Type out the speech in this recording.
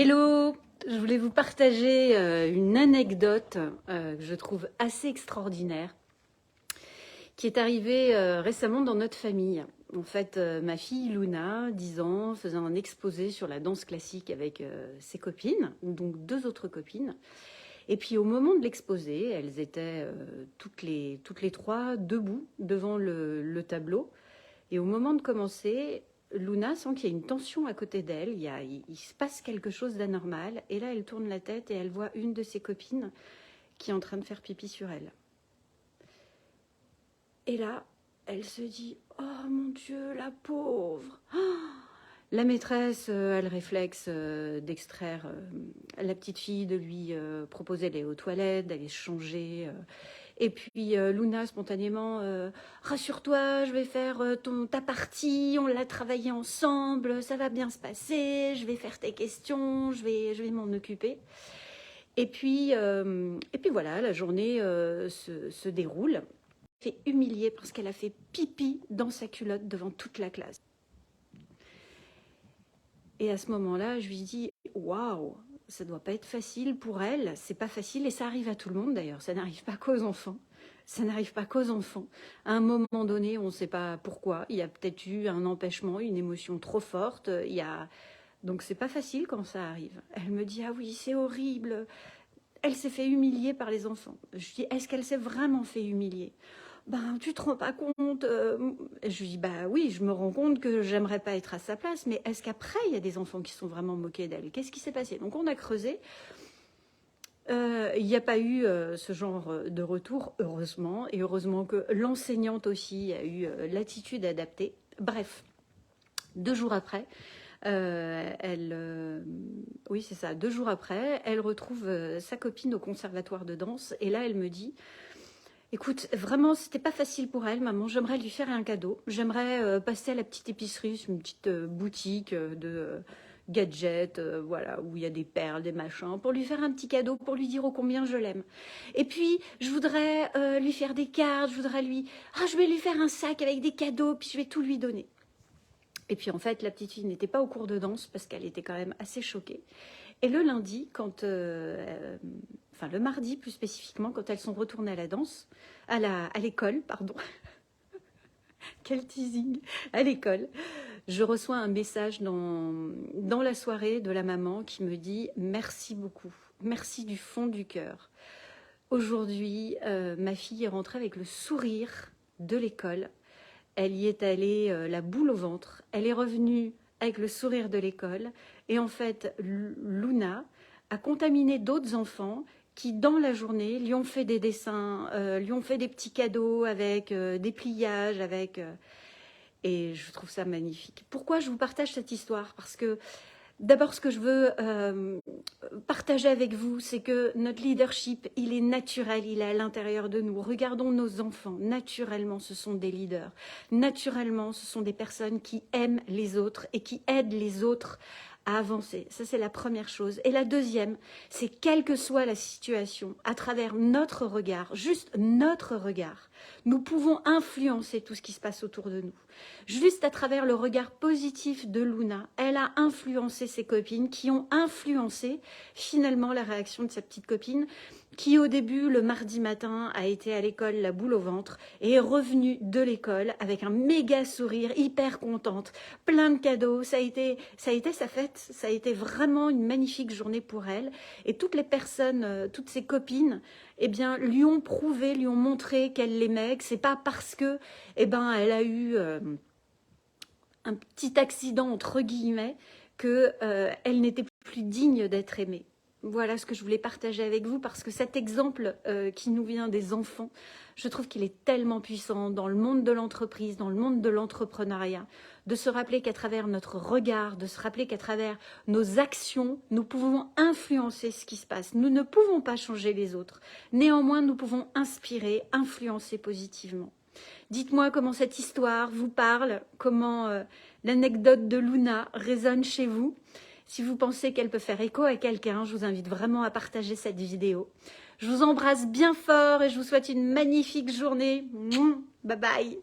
Hello, je voulais vous partager une anecdote que je trouve assez extraordinaire, qui est arrivée récemment dans notre famille. En fait, ma fille Luna, 10 ans, faisait un exposé sur la danse classique avec ses copines, donc 2 autres copines. Et puis au moment de l'exposé, elles étaient toutes les 3 debout devant le tableau. Et au moment de commencer, Luna sent qu'il y a une tension à côté d'elle, il se passe quelque chose d'anormal. Et là, elle tourne la tête et elle voit une de ses copines qui est en train de faire pipi sur elle. Et là, elle se dit « Oh mon Dieu, la pauvre !» La maîtresse a le réflexe d'extraire la petite fille, de lui proposer d'aller aux toilettes, d'aller se changer. Et puis Luna, spontanément, rassure-toi, je vais faire ta partie, on l'a travaillé ensemble, ça va bien se passer, je vais faire tes questions, je vais m'en occuper. Et puis voilà, la journée se déroule. Elle est humiliée parce qu'elle a fait pipi dans sa culotte devant toute la classe. Et à ce moment-là, je lui dis « Waouh, ça doit pas être facile pour elle, c'est pas facile » et ça arrive à tout le monde d'ailleurs, ça n'arrive pas qu'aux enfants. Ça n'arrive pas qu'aux enfants. À un moment donné, on ne sait pas pourquoi, il y a peut-être eu un empêchement, une émotion trop forte, donc c'est pas facile quand ça arrive. Elle me dit « Ah oui, c'est horrible ». Elle s'est fait humilier par les enfants. Je dis « Est-ce qu'elle s'est vraiment fait humilier ?» Ben, tu te rends pas compte. Je lui dis, bah oui, je me rends compte que j'aimerais pas être à sa place, mais est-ce qu'après, il y a des enfants qui sont vraiment moqués d'elle? Qu'est-ce qui s'est passé? Donc on a creusé. Il n'y a pas eu ce genre de retour, heureusement, et heureusement que l'enseignante aussi a eu l'attitude adaptée. Bref, 2 jours après, oui c'est ça, 2 jours après, elle retrouve sa copine au conservatoire de danse, et là elle me dit... Écoute, vraiment, c'était pas facile pour elle, maman. J'aimerais lui faire un cadeau. J'aimerais passer à la petite épicerie, une petite boutique de gadgets, voilà, où il y a des perles, des machins, pour lui faire un petit cadeau, pour lui dire ô combien je l'aime. Et puis, je voudrais lui faire des cartes, je vais lui faire un sac avec des cadeaux, puis je vais tout lui donner. Et puis, en fait, la petite fille n'était pas au cours de danse parce qu'elle était quand même assez choquée. Et le lundi, le mardi plus spécifiquement, quand elles sont retournées à la danse, à l'école, pardon, quel teasing, à l'école, je reçois un message dans la soirée de la maman qui me dit « Merci beaucoup, merci du fond du cœur. Aujourd'hui, ma fille est rentrée avec le sourire de l'école. Elle y est allée la boule au ventre. Elle est revenue avec le sourire de l'école. Et en fait, Luna a contaminé d'autres enfants qui, dans la journée, lui ont fait des dessins, lui ont fait des petits cadeaux avec des pliages, et je trouve ça magnifique. Pourquoi je vous partage cette histoire? Parce que d'abord, ce que je veux partager avec vous, c'est que notre leadership, il est naturel, il est à l'intérieur de nous. Regardons nos enfants, naturellement, ce sont des leaders. Naturellement, ce sont des personnes qui aiment les autres et qui aident les autres à avancer. Ça, c'est la première chose. Et la deuxième, c'est quelle que soit la situation, à travers notre regard, juste notre regard, nous pouvons influencer tout ce qui se passe autour de nous. Juste à travers le regard positif de Luna, elle a influencé ses copines qui ont influencé finalement la réaction de sa petite copine qui au début, le mardi matin, a été à l'école la boule au ventre et est revenue de l'école avec un méga sourire, hyper contente, plein de cadeaux. Ça a été sa fête, ça a été vraiment une magnifique journée pour elle. Et toutes les personnes, toutes ses copines, eh bien, lui ont prouvé, lui ont montré qu'elle l'aimait, que c'est pas parce que, elle a eu un petit accident, entre guillemets, qu'elle n'était plus digne d'être aimée. Voilà ce que je voulais partager avec vous parce que cet exemple qui nous vient des enfants, je trouve qu'il est tellement puissant dans le monde de l'entreprise, dans le monde de l'entrepreneuriat, de se rappeler qu'à travers notre regard, de se rappeler qu'à travers nos actions, nous pouvons influencer ce qui se passe. Nous ne pouvons pas changer les autres. Néanmoins, nous pouvons inspirer, influencer positivement. Dites-moi comment cette histoire vous parle, comment l'anecdote de Luna résonne chez vous. Si vous pensez qu'elle peut faire écho à quelqu'un, je vous invite vraiment à partager cette vidéo. Je vous embrasse bien fort et je vous souhaite une magnifique journée. Bye bye.